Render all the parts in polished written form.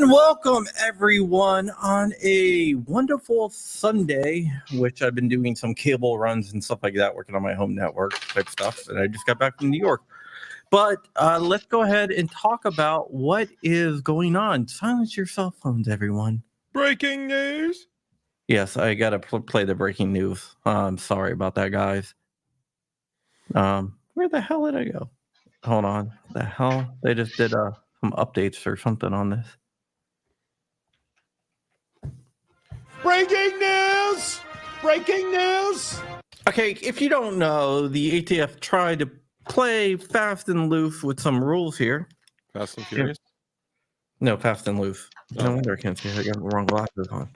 Welcome everyone on a wonderful Sunday, which I've been doing some cable runs and stuff like that, working on my home network type stuff, and I just got back from New York. But let's go ahead and talk about what is going on. Silence your cell phones, everyone. Breaking news. Yes, I gotta play the breaking news. I'm sorry about that, guys. Where the hell did I go? Hold on. The hell? They just did some updates or something on this. Breaking news! Breaking news! Okay, if you don't know, the ATF tried to play fast and loose with some rules here. Fast and Furious? No, fast and loose. No wonder I can't see. I got the wrong glasses on.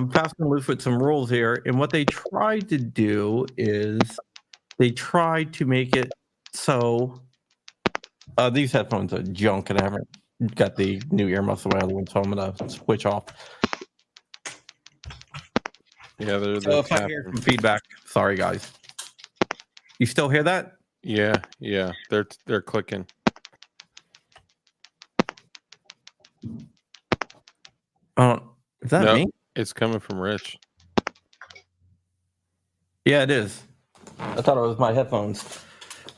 Fast and loose with some rules here. And what they tried to do is they tried to make it so these headphones are junk and I haven't got the new ear muffs on my other one, so I'm going to switch off. Yeah, so if I hear some feedback, sorry guys. You still hear that? Yeah, they're clicking. Is that me? It's coming from Rich. Yeah, it is. I thought it was my headphones.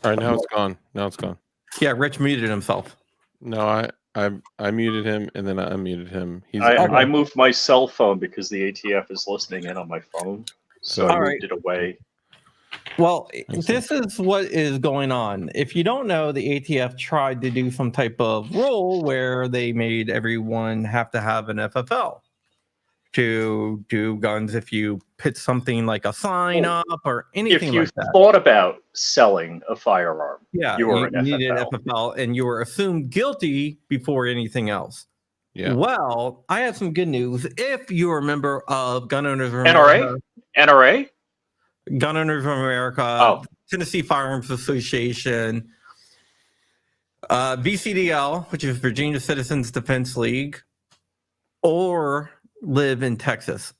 All right, now it's gone. Now it's gone. Yeah, Rich muted himself. No, I muted him and then I unmuted him. I moved my cell phone because the ATF is listening in on my phone, so I moved it away. Well, this is what is going on. If you don't know, the ATF tried to do some type of rule where they made everyone have to have an FFL to do guns. If you put something like a sign up or anything like that. If you thought about selling a firearm, you were an needed FFL and you were assumed guilty before anything else. Yeah. Well, I have some good news. If you're a member of Gun Owners of America, NRA, Gun Owners of America, Tennessee Firearms Association, VCDL, which is Virginia Citizens Defense League, or live in Texas,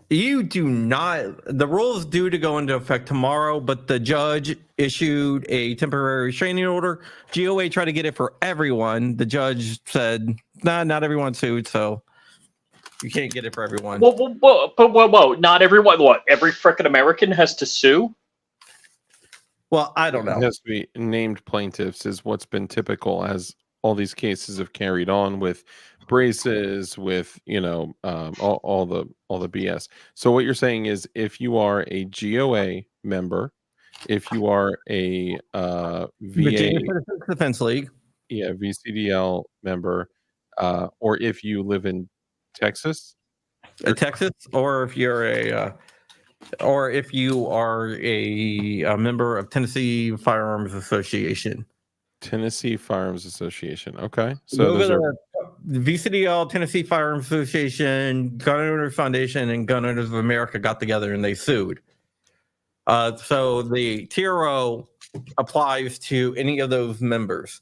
you do not. The rules due to go into effect tomorrow, but the judge issued a temporary restraining order. GOA tried to get it for everyone. The judge said, "Nah, not everyone sued, so you can't get it for everyone." Whoa! Not everyone. What? Every frickin' American has to sue? Well, I don't know. It has to be named plaintiffs, is what's been typical as all these cases have carried on with braces, with all the BS. So what you're saying is, if you are a GOA member, if you are a VA Defense League, VCDL member, or if you live in Texas, or if you're or if you are a member of Tennessee Firearms Association. Tennessee Firearms Association. Okay, so those are VCDL, Tennessee Firearms Association, Gun Owners Foundation, and Gun Owners of America got together and they sued. So the TRO applies to any of those members,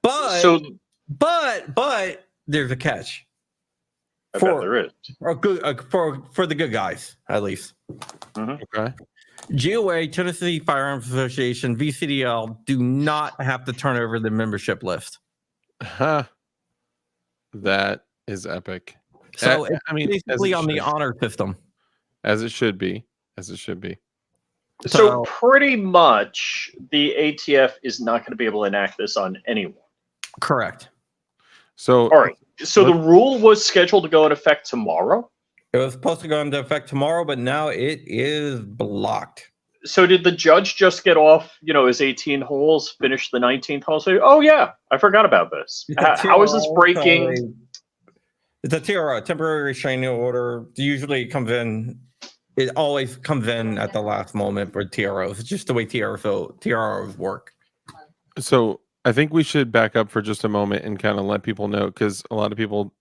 but there's a catch. I bet there is. For the good guys, at least. Mm-hmm. Okay. GOA, Tennessee Firearms Association, VCDL do not have to turn over the membership list. Huh. That is epic. So it's basically on the honor system. As it should be. As it should be. So pretty much the ATF is not going to be able to enact this on anyone. Correct. So all right. So the rule was scheduled to go into effect tomorrow. It was supposed to go into effect tomorrow, but now it is blocked. So did the judge just get off, his 18 holes, finish the 19th hole, say, "Oh yeah, I forgot about this"? How is this breaking? It's a TRO, temporary restraining order. Usually it always comes in at the last moment for TROs. It's just the way TROs work. So I think we should back up for just a moment and kind of let people know, because a lot of people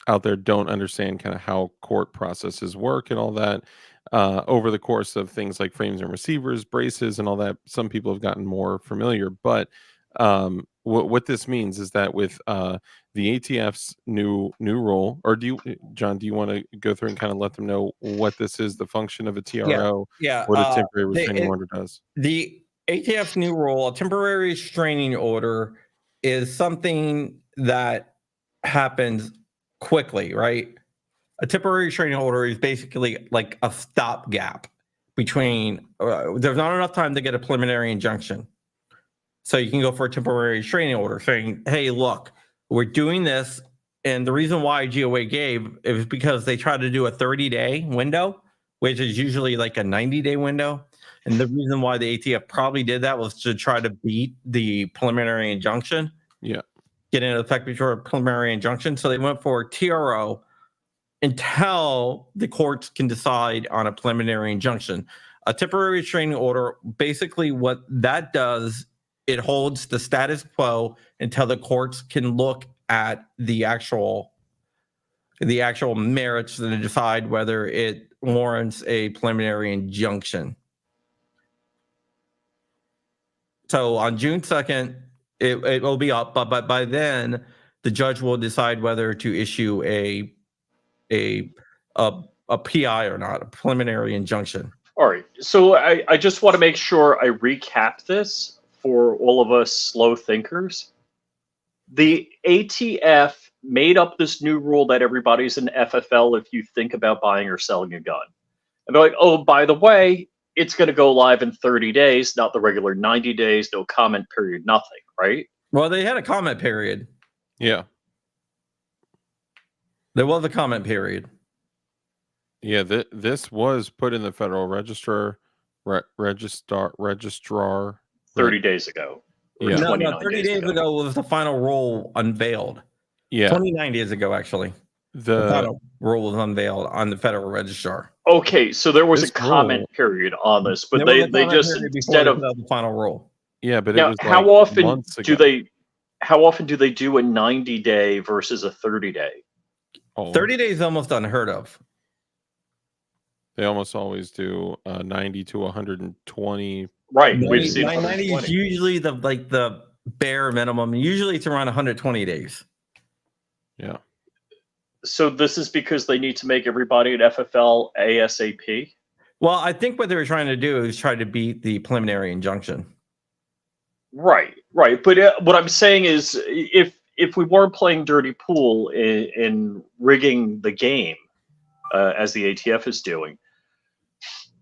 out there don't understand kind of how court processes work and all that. Over the course of things like frames and receivers, braces, and all that, some people have gotten more familiar. But what this means is that with the ATF's new rule, or John, do you want to go through and kind of let them know what this is, the function of a TRO, what a temporary restraining order does? The ATF's new rule, a temporary restraining order, is something that happens quickly, right? A temporary restraining order is basically like a stopgap between there's not enough time to get a preliminary injunction. So you can go for a temporary restraining order saying, hey, look, we're doing this. And the reason why GOA gave is because they try to do a 30-day window, which is usually like a 90-day window. And the reason why the ATF probably did that was to try to beat the preliminary injunction. Yeah. Get into effect before a preliminary injunction. So they went for TRO until the courts can decide on a preliminary injunction. A temporary restraining order, basically what that does, it holds the status quo until the courts can look at the actual merits to decide whether it warrants a preliminary injunction. So on June 2nd, it will be up, but by then the judge will decide whether to issue a PI or not, a preliminary injunction. All right. So I just want to make sure I recap this for all of us slow thinkers. The ATF made up this new rule that everybody's an FFL if you think about buying or selling a gun. And they're like, oh, by the way, it's going to go live in 30 days, not the regular 90 days, no comment period, nothing, right? Well, they had a comment period. Yeah. There was a comment period. Yeah, this was put in the Federal Registrar 30 days ago. Yeah. No, 30 days ago was the final rule unveiled. Yeah. 29 days ago, actually. The final rule was unveiled on the Federal Registrar. Okay, so there was a comment period on this, but they just instead of the final rule. Yeah, but now, it was how like often months do ago. how often do they do a 90-day versus a 30-day? 30 days is almost unheard of. They almost always do 90 to 120. Right, 90, we've seen 90 is usually the bare minimum. Usually it's around 120 days. Yeah. So this is because they need to make everybody at FFL ASAP? Well, I think what they were trying to do is try to beat the preliminary injunction. Right. But what I'm saying is if we weren't playing dirty pool in rigging the game, as the ATF is doing,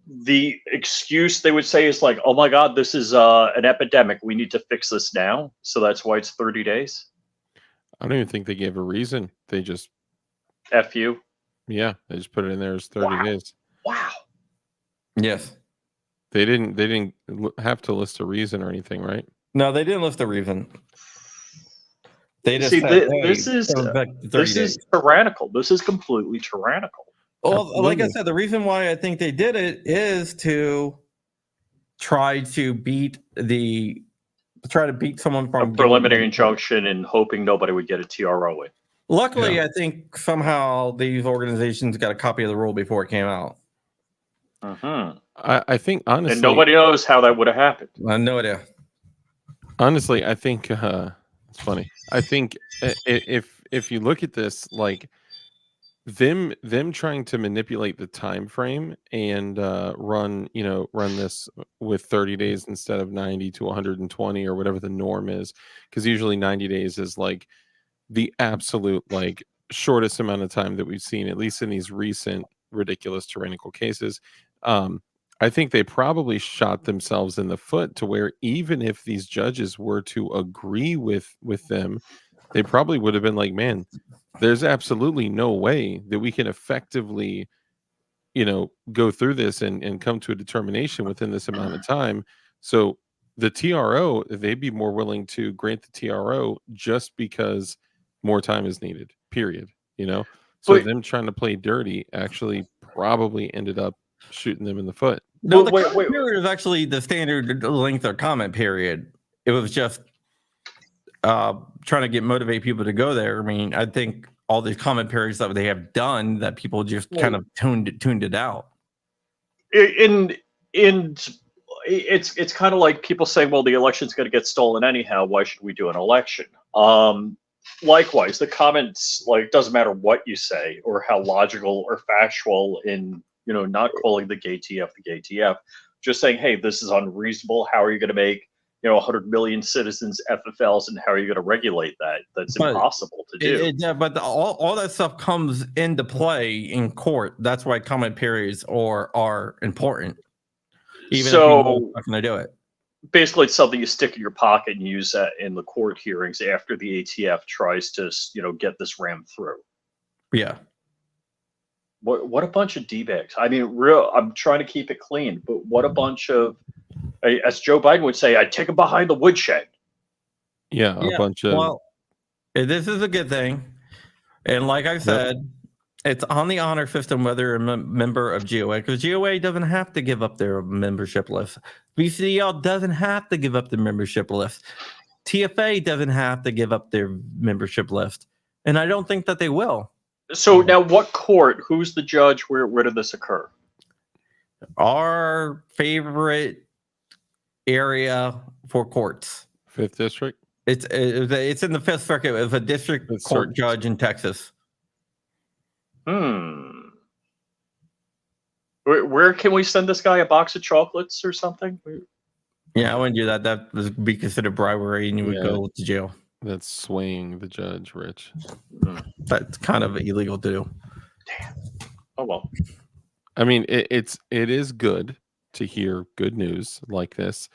the excuse they would say is like, oh my God, this is an epidemic. We need to fix this now. So that's why it's 30 days. I don't even think they gave a reason. They just F you. Yeah, they just put it in there as 30 days. Wow. Yes. They didn't have to list a reason or anything, right? No, they didn't list a reason. They just see said, this is tyrannical. This is completely tyrannical. Well, Absolutely. like I said, the reason why I think they did it is to try to beat someone from a preliminary injunction and hoping nobody would get a TRO in. Luckily, I think somehow these organizations got a copy of the rule before it came out. Mm-hmm. I think honestly, and nobody knows how that would have happened. I have no idea. Honestly, I think it's funny. I think if you look at this, like them trying to manipulate the time frame and run this with 30 days instead of 90 to 120 or whatever the norm is, because usually 90 days is like the absolute like shortest amount of time that we've seen, at least in these recent ridiculous tyrannical cases. I think they probably shot themselves in the foot to where even if these judges were to agree with them, they probably would have been like, man, there's absolutely no way that we can effectively, go through this and come to a determination within this amount of time. So the TRO, they'd be more willing to grant the TRO just because more time is needed, period. So But them trying to play dirty actually probably ended up shooting them in the foot. No, Wait, the wait, comment wait. period is actually the standard length of comment period. It was just trying to motivate people to go there. I mean, I think all these comment periods that they have done, that people just kind of tuned it out. in it's kind of like people saying, well, the election's going to get stolen anyhow, why should we do an election? Likewise, the comments, like, doesn't matter what you say or how logical or factual in not calling the GATF the GATF, just saying, hey, this is unreasonable, how are you going to make 100 million citizens FFLs, and how are you going to regulate that? That's impossible to do. But all that stuff comes into play in court. That's why comment periods are important. Even if you're not going to do it. Basically, it's something you stick in your pocket and use that in the court hearings after the ATF tries to get this rammed through. Yeah. What a bunch of D-bags. I mean, I'm trying to keep it clean, but what a bunch of, as Joe Biden would say, I'd take them behind the woodshed. Yeah, a bunch of. Well, this is a good thing. And like I said, it's on the honor system whether you're a member of GOA, because GOA doesn't have to give up their membership list. VCDL doesn't have to give up their membership list. TFA doesn't have to give up their membership list. And I don't think that they will. So now what court, who's the judge, where did this occur? Our favorite area for courts. 5th District? It's in the 5th Circuit of a district court judge in Texas. Where can we send this guy, a box of chocolates or something? Yeah, I wouldn't do that. That would be considered bribery, and you would go to jail. That's swaying the judge, Rich. That's kind of illegal to do. Damn. Oh well. I mean, it is good to hear good news like this.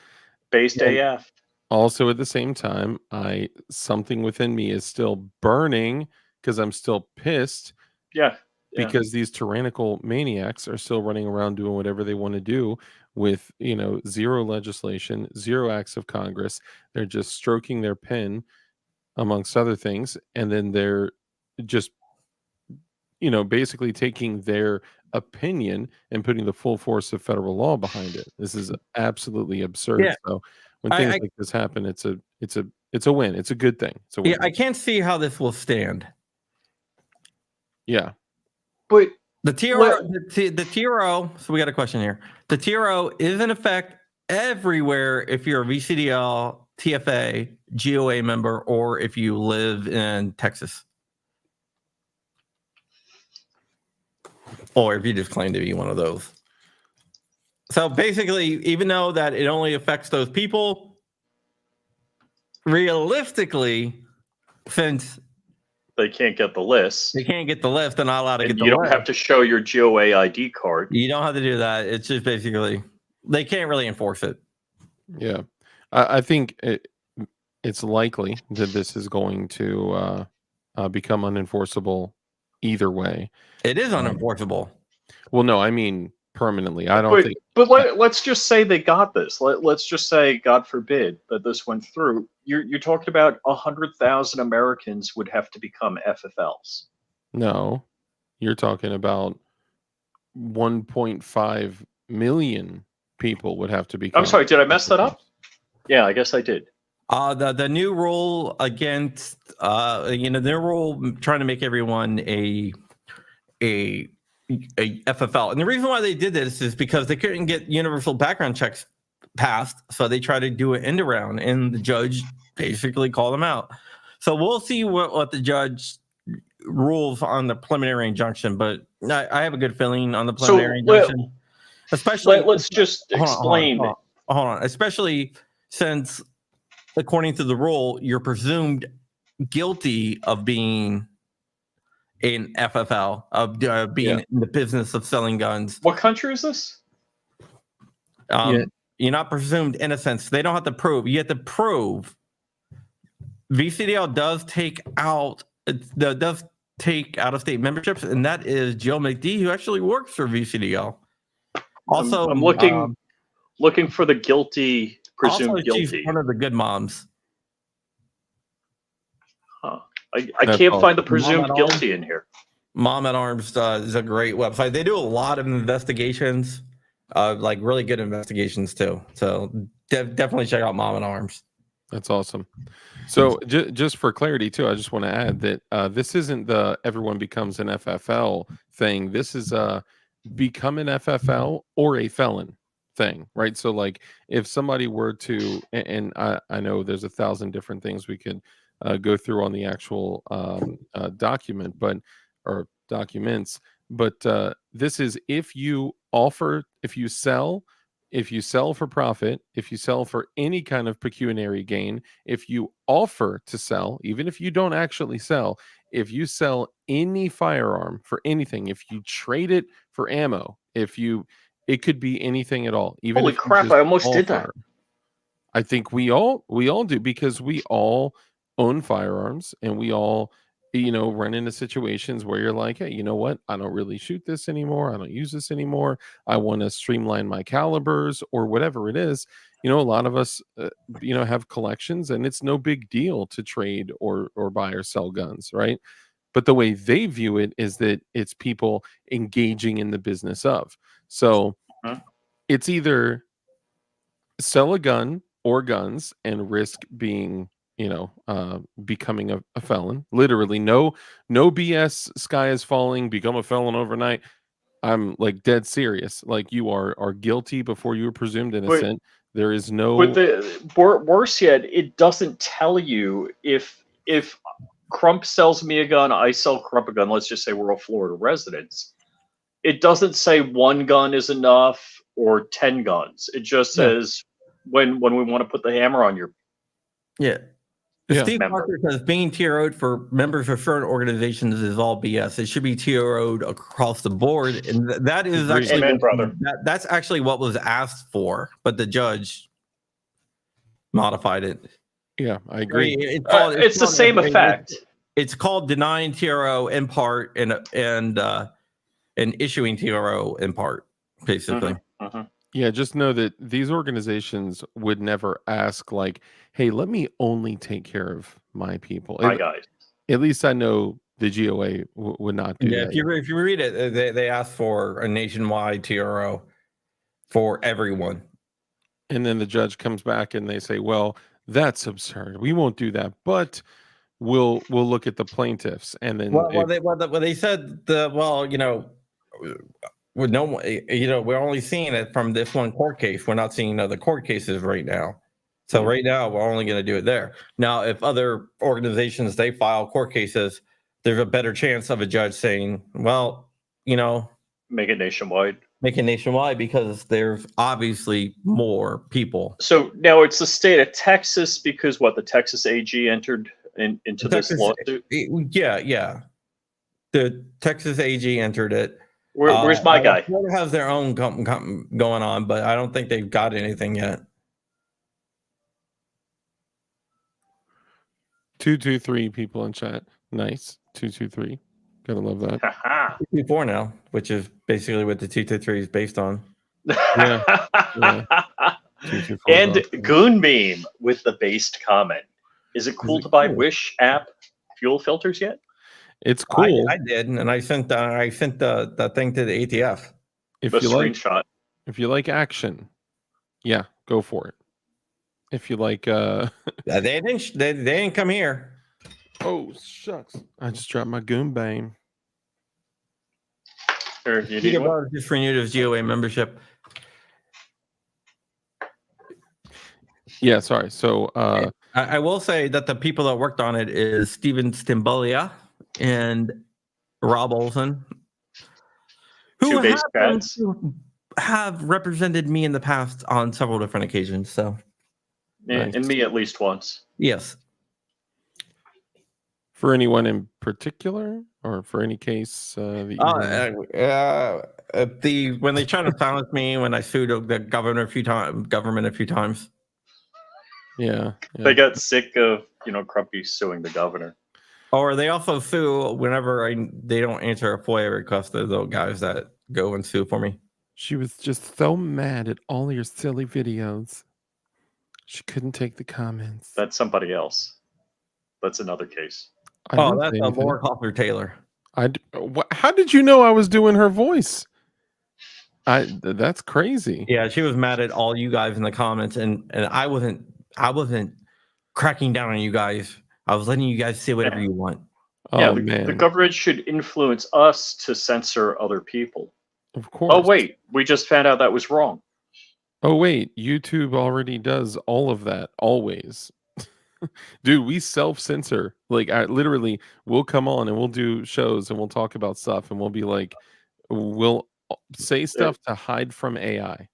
Based AF. Also, at the same time, something within me is still burning because I'm still pissed. Yeah. Because these tyrannical maniacs are still running around doing whatever they want to do with, zero legislation, zero acts of Congress. They're just stroking their pen, amongst other things, and then they're just, basically taking their opinion and putting the full force of federal law behind it. This is absolutely absurd. Yeah. So when things like this happen, it's a win. It's a good thing. It's a win. Yeah, I can't see how this will stand. Yeah. But the TRO, so we got a question here. The TRO is in effect everywhere if you're a VCDL, TFA, GOA member, or if you live in Texas. Or if you just claim to be one of those. So basically, even though that it only affects those people, realistically, since they can't get the list. They can't get the list. They're not allowed to get the list. You don't have to show your GOA ID card. You don't have to do that. It's just basically, they can't really enforce it. Yeah. I think it's likely that this is going to become unenforceable either way. It is unenforceable. Well, no, I mean permanently. I don't think. But let's just say they got this. Let's just say, God forbid, that this went through. You're talking about 100,000 Americans would have to become FFLs. No, you're talking about 1.5 million people would have to become. I'm sorry, did I mess that up? Yeah, I guess I did. The new rule against the new rule trying to make everyone a FFL, and the reason why they did this is because they couldn't get universal background checks passed, so they tried to do an end around, and the judge basically called them out. So we'll see what the judge rules on the preliminary injunction, but I have a good feeling on the preliminary injunction. Especially, let's just explain. Hold on. Especially since, according to the rule, you're presumed guilty of being an FFL, of being in the business of selling guns. What country is this? Yeah. You're not presumed innocence. They don't have to prove. You have to prove. VCDL does take out of state memberships, and that is Joe McD, who actually works for VCDL. Also, I'm looking for the guilty, presumed also she's guilty. one of the good moms. Huh. I That's can't all. find the Mom presumed at guilty in here. Mom at Arms is a great website. They do a lot of investigations, like really good investigations too. So definitely check out Mom at Arms. That's awesome. So just for clarity too, I just want to add that this isn't the everyone becomes an FFL thing. This is become an FFL or a felon thing, right? So like if somebody were to, and I know there's 1,000 different things we could go through on the actual document, or documents, but this is if you sell for profit, if you sell for any kind of pecuniary gain, if you offer to sell, even if you don't actually sell, if you sell any firearm for anything, if you trade it for ammo, it could be anything at all. Even Holy if you crap, just I almost did that. offer. I think we all do, because we all own firearms, and we all run into situations where you're like, hey, you know what, I don't really shoot this anymore, I don't use this anymore, I want to streamline my calibers or whatever it is. A lot of us have collections, and it's no big deal to trade or buy or sell guns, right? But the way they view it is that it's people engaging in the business of. So Mhm. it's either sell a gun or guns and risk being becoming a felon. Literally no BS, sky is falling, become a felon overnight. I'm like dead serious. Like you are guilty before you are presumed innocent. There is no. But worse yet, it doesn't tell you if Crump sells me a gun, I sell Crump a gun. Let's just say we're all Florida residents. It doesn't say one gun is enough or 10 guns. It just says when we want to put the hammer on your Steve member. Parker says being TRO'd for members of certain organizations is all BS. It should be TRO'd across the board, and that is Agreed. actually Amen, brother. That's actually what was asked for, but the judge modified it. Yeah, I agree. It's the same effect. It's called denying TRO in part and issuing TRO in part, basically. Yeah, just know that these organizations would never ask like, hey, let me only take care of my people. My guys. At least I know the GOA would not do that. If you read it, they ask for a nationwide TRO for everyone. And then the judge comes back and they say, well, that's absurd, we won't do that, but we'll look at the plaintiffs. And then they said with no, we're only seeing it from this one court case. We're not seeing other court cases right now. So right now we're only going to do it there. Now, if other organizations, they file court cases, there's a better chance of a judge saying, well, make it nationwide. Make it nationwide because there's obviously more people. So now it's the state of Texas because the Texas AG entered into this lawsuit? Yeah. The Texas AG entered it. Where's my guy? Florida has their own going on, but I don't think they've got anything yet. 223 people in chat. Nice. 223. Gotta love that. 224 now, which is basically what the 223 is based on. Yeah. And Goonbeam with the based comment. Is it cool to buy Wish app fuel filters yet? It's cool. I did, and I sent the thing to the ATF. Screenshot. If you like action, yeah, go for it. If you like, they didn't come here. Oh shucks! I just dropped my Goonbeam. Just renewed his GOA membership. Yeah, sorry. So I will say that the people that worked on it is Steven Stimbolia and Rob Olson, who have represented me in the past on several different occasions. So, and me at least once. Yes. For anyone in particular, or for any case that you When they try to silence me when I sued the government a few times. yeah. They got sick of Crumpy suing the governor. Or they also sue whenever they don't answer a FOIA request. Those little guys that go and sue for me. She was just so mad at all your silly videos. She couldn't take the comments. That's somebody else. That's another case. That's Laura Clougher Taylor. How did you know I was doing her voice? That's crazy. Yeah, she was mad at all you guys in the comments, and I wasn't cracking down on you guys. I was letting you guys say whatever you want. Oh man, the man, government should influence us to censor other people. Of course. Oh wait, we just found out that was wrong. Oh wait, YouTube already does all of that always. Dude, we self-censor. Like, literally, we'll come on and we'll do shows and we'll talk about stuff and we'll be like, we'll say stuff to hide from AI.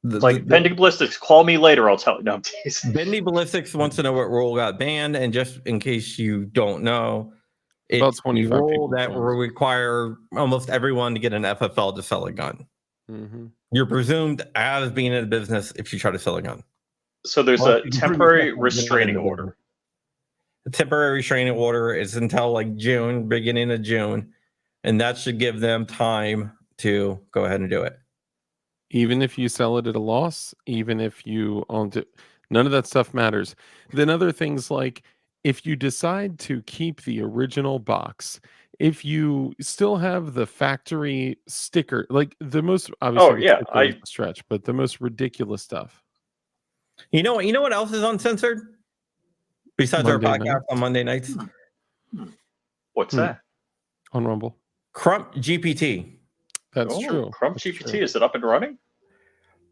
Bending Ballistics, call me later. I'll tell you. No, I'm teasing. Bending Ballistics wants to know what rule got banned, and just in case you don't know, About it's 25 the rule people that joined. will require almost everyone to get an FFL to sell a gun. Mm-hmm. You're presumed as being in a business if you try to sell a gun. So there's a temporary restraining order. The temporary restraining order is until like June, beginning of June, and that should give them time to go ahead and do it. Even if you sell it at a loss, even if you owned it, none of that stuff matters. Then other things like if you decide to keep the original box, if you still have the factory sticker, like the most obviously stretch, but the most ridiculous stuff. You know what else is uncensored? Besides Monday our podcast nights. on Monday nights? What's that? On Rumble. Crump GPT. That's true. Crump GPT, is it up and running?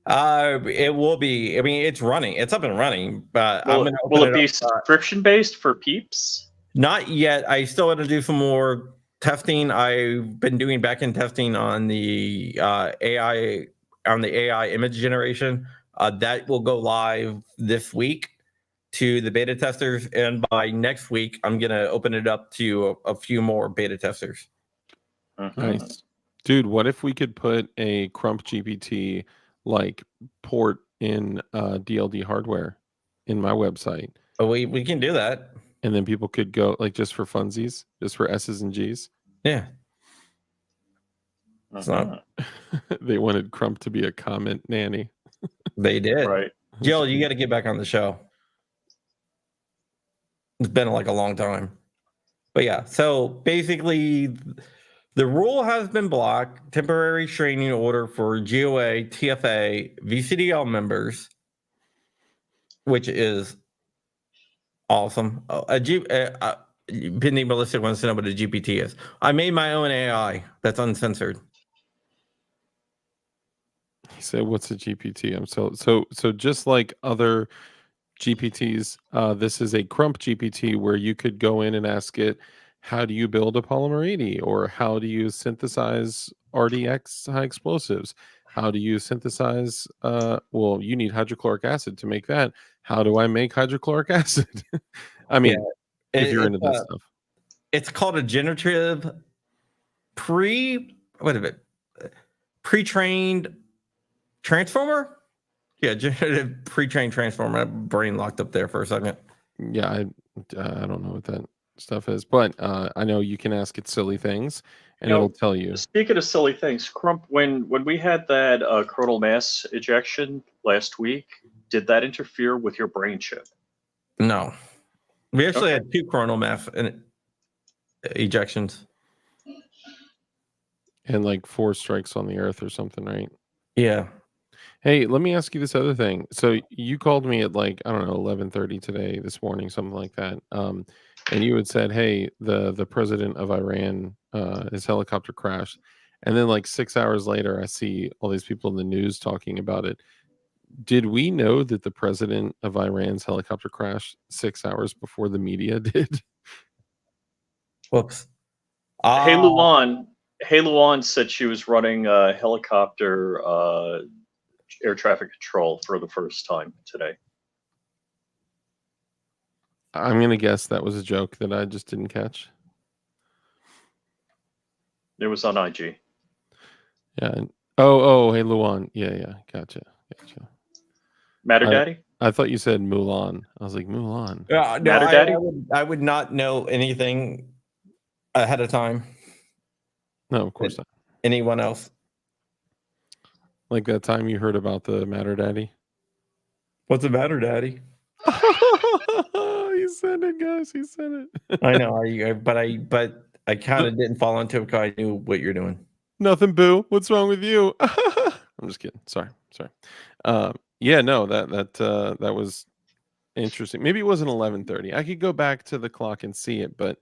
It will be. I mean, it's running. It's up and running. But will it be subscription based for peeps? Not yet. I still want to do some more testing. I've been doing back-end testing on the AI image generation. That will go live this week to the beta testers, and by next week, I'm gonna open it up to a few more beta testers. Nice. Dude, what if we could put a Crump GPT like port in DLD hardware in my website? Oh, we can do that. And then people could go like just for funsies, just for S's and G's. Yeah. They wanted Crump to be a comment nanny. They did. Right. Jill, you got to get back on the show. It's been like a long time. But yeah, so basically the rule has been blocked. Temporary restraining order for GOA, TFA, VCDL members, which is awesome. Bending Ballistic wants to know what a GPT is. I made my own AI that's uncensored. He said, "What's a GPT?" So just like other GPTs, this is a Crump GPT where you could go in and ask it, how do you build a polymer 80, or how do you synthesize RDX high explosives? How do you synthesize? Well, you need hydrochloric acid to make that. How do I make hydrochloric acid? I mean, if you're into that stuff, it's called a generative pre-trained transformer. Yeah, generative pre-trained transformer. My brain locked up there for a second. Yeah, I don't know what that stuff is, but I know you can ask it silly things, and it'll tell you. Speaking of silly things, Crump, when we had that coronal mass ejection last week, did that interfere with your brain chip? No, we actually had 2 coronal mass ejections, and like 4 strikes on the earth or something, right? Yeah. Hey, let me ask you this other thing. So you called me at like, I don't know, 11:30 today, this morning, something like that. And you had said, hey, the president of Iran, his helicopter crashed. And then like 6 hours later, I see all these people in the news talking about it. Did we know that the president of Iran's helicopter crashed 6 hours before the media did? Whoops. Hey Luan said she was running a helicopter air traffic control for the first time today. I'm gonna guess that was a joke that I just didn't catch. It was on IG. Yeah. Oh, hey, Luan. Yeah. Gotcha. Matter Daddy? I thought you said Mulan. I was like, Mulan. No, Matter Daddy? I would not know anything ahead of time. No, of course not. Anyone else? Like that time you heard about the Matter Daddy. What's the matter, Daddy? He said it, guys. He said it. I know, but I kind of didn't fall into it because I knew what you're doing. Nothing, boo. What's wrong with you? I'm just kidding. Sorry. Yeah, no, that was interesting. Maybe it wasn't 11:30. I could go back to the clock and see it, but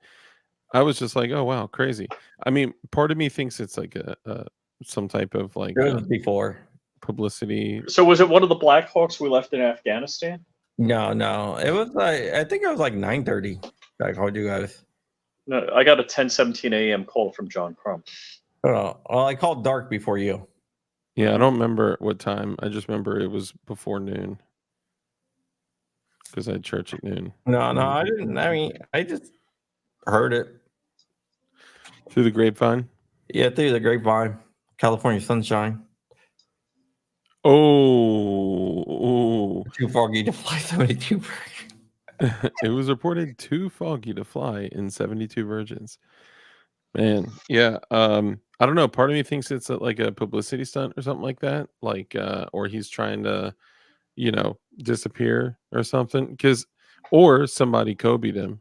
I was just like, oh wow, crazy. I mean, part of me thinks it's like a some type of like It was before. publicity. So was it one of the Blackhawks we left in Afghanistan? No, it was like I think it was like 9:30. I called you guys. No, I got a 10:17 a.m. call from John Crump. Oh, well, I called dark before you. Yeah, I don't remember what time. I just remember it was before noon because I had church at noon. No, I didn't. I mean, I just heard it. Through the grapevine. Yeah, through the grapevine, California sunshine. Oh, Too foggy to fly 72. it was reported too foggy to fly in 72 Virgins. Man, yeah. I don't know. Part of me thinks it's like a publicity stunt or something like that. Like, or he's trying to, disappear or something. Or somebody Kobe'd him.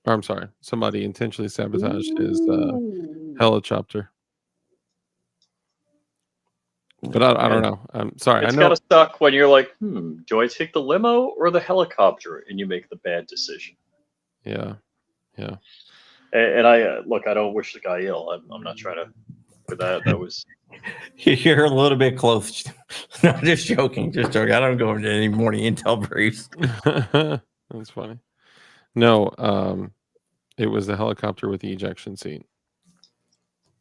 Or I'm sorry, somebody intentionally sabotaged his helicopter. But I don't know. I'm sorry. It's I know. gotta suck when you're like, do I take the limo or the helicopter? And you make the bad decision. Yeah. And I look, I don't wish the guy ill. I'm not trying to. But that was. You're a little bit close. No, just joking. I don't go into any morning intel briefs. That's funny. No, it was the helicopter with the ejection seat.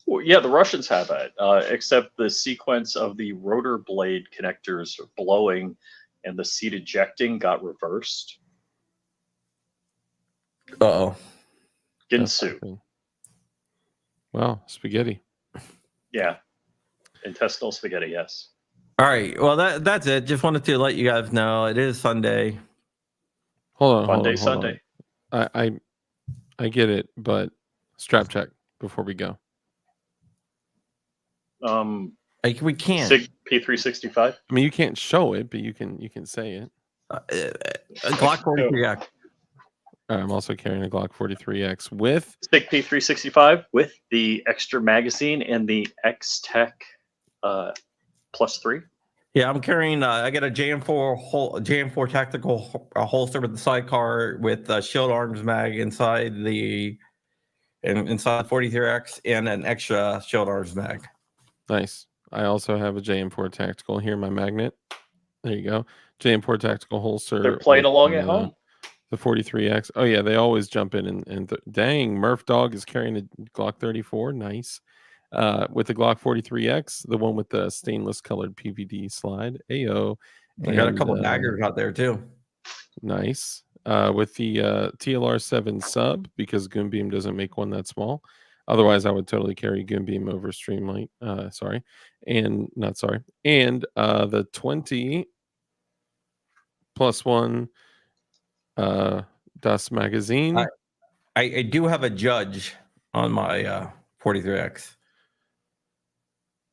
Well, yeah, the Russians have that, except the sequence of the rotor blade connectors blowing and the seat ejecting got reversed. Uh-oh. Ginsu. Wow, spaghetti. Yeah. Intestinal spaghetti, yes. All right. Well, that's it. Just wanted to let you guys know it is Sunday. Hold Monday, on. Sunday. I get it, but strap check before we go. We can't. SIG P365. I mean, you can't show it, but you can say it. Glock 43X. I'm also carrying a Glock 43X with SIG P365 with the extra magazine and the X-Tech +3. Yeah, I'm carrying. I got a JM4 tactical holster with the sidecar with shield arms mag inside the 43X and an extra shield arms mag. nice. I also have a JM4 tactical here, my magnet. There you go. JM4 tactical holster. They're playing with along at home. The 43X. Oh yeah, they always jump in and dang, Murph Dog is carrying a Glock 34. Nice. With the Glock 43X, the one with the stainless colored PVD slide. Ayo. I got a couple daggers out there too. Nice. With the TLR7 sub, because Goonbeam doesn't make one that small. Otherwise, I would totally carry Goonbeam over Streamlight. And the 20 +1 Das magazine. I do have a judge on my 43X.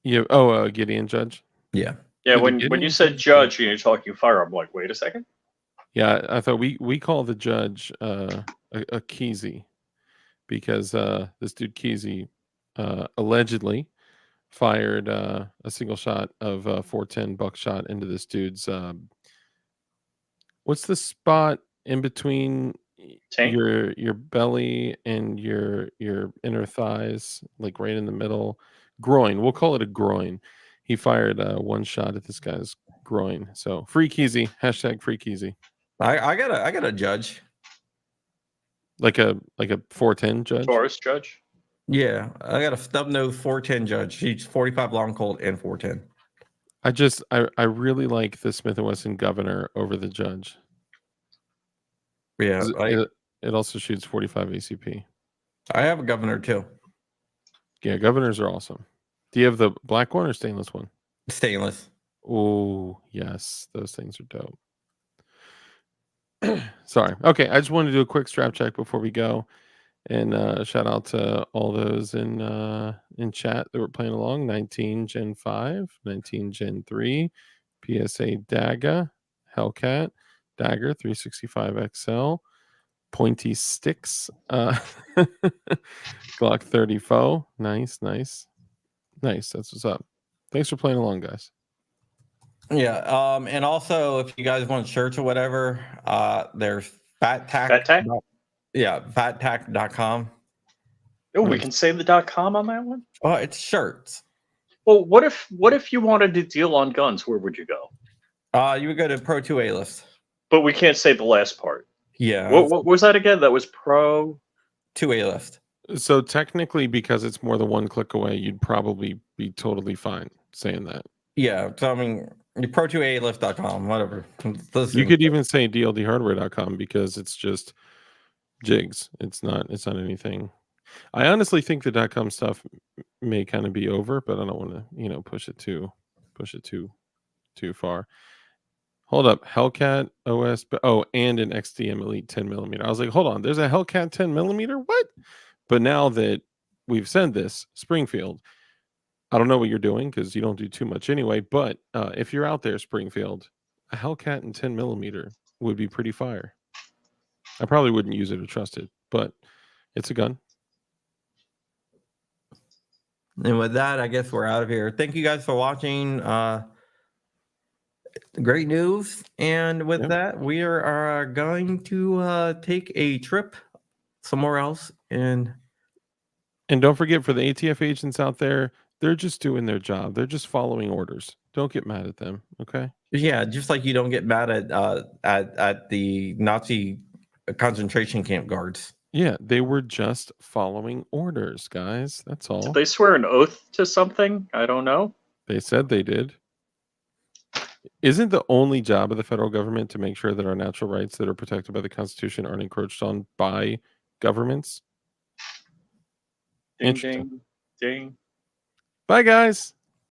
Yeah. Gideon Judge. Yeah. Yeah, Did when you said judge and you're talking firearm, I'm like, wait a second. Yeah, I thought we call the judge a Keezy because this dude Keezy allegedly fired a single shot of 410 buckshot into this dude's what's the spot in between Tank? your belly and your inner thighs, like right in the middle? Groin. We'll call it a groin. He fired one shot at this guy's groin. So free Keezy. # free Keezy. I got a judge. Like a 410 judge. Taurus judge? Yeah, I got a stub nose 410 judge. He's 45 long colt and 410. I really like the Smith & Wesson governor over the judge. Yeah, 'Cause it also shoots 45 ACP. I have a governor too. Yeah, governors are awesome. Do you have the black one or stainless one? Stainless. Oh, yes. Those things are dope. Sorry. Okay, I just wanted to do a quick strap check before we go. And shout out to all those in chat that were playing along. 19 Gen 5, 19 Gen 3, PSA Daga, Hellcat, Dagger 365 XL, Pointy Sticks, Glock 30 Foe. Nice. That's what's up. Thanks for playing along, guys. Yeah. And also, if you guys want shirts or whatever, there's Fat Tack. Fat Tack? Yeah, fattack.com. Oh, we can say the .com on that one. Oh, it's shirts. Well, what if you wanted to deal on guns? Where would you go? You would go to Pro 2 A list. But we can't say the last part. Yeah. What was that again? That was Pro 2 A list. So technically, because it's more than one click away, you'd probably be totally fine saying that. Yeah. So I mean, pro2alist.com, whatever. Listen. You could even say dldhardware.com because it's just jigs. It's not anything. I honestly think the .com stuff may kind of be over, but I don't want to, push it too far. Hold up, Hellcat OS, and an XDM Elite 10mm. I was like, hold on, there's a Hellcat 10mm? What? But now that we've said this, Springfield, I don't know what you're doing because you don't do too much anyway. But if you're out there, Springfield, a Hellcat in 10mm would be pretty fire. I probably wouldn't use it or trust it, but it's a gun. And with that, I guess we're out of here. Thank you guys for watching. Great news. And with that, we are going to take a trip somewhere else. And don't forget, for the ATF agents out there, they're just doing their job. They're just following orders. Don't get mad at them, okay? Yeah, just like you don't get mad at the Nazi concentration camp guards. Yeah, they were just following orders, guys. That's all. Did they swear an oath to something? I don't know. They said they did. Isn't the only job of the federal government to make sure that our natural rights that are protected by the Constitution aren't encroached on by governments? Ding, Interesting. ding, ding. Bye, guys.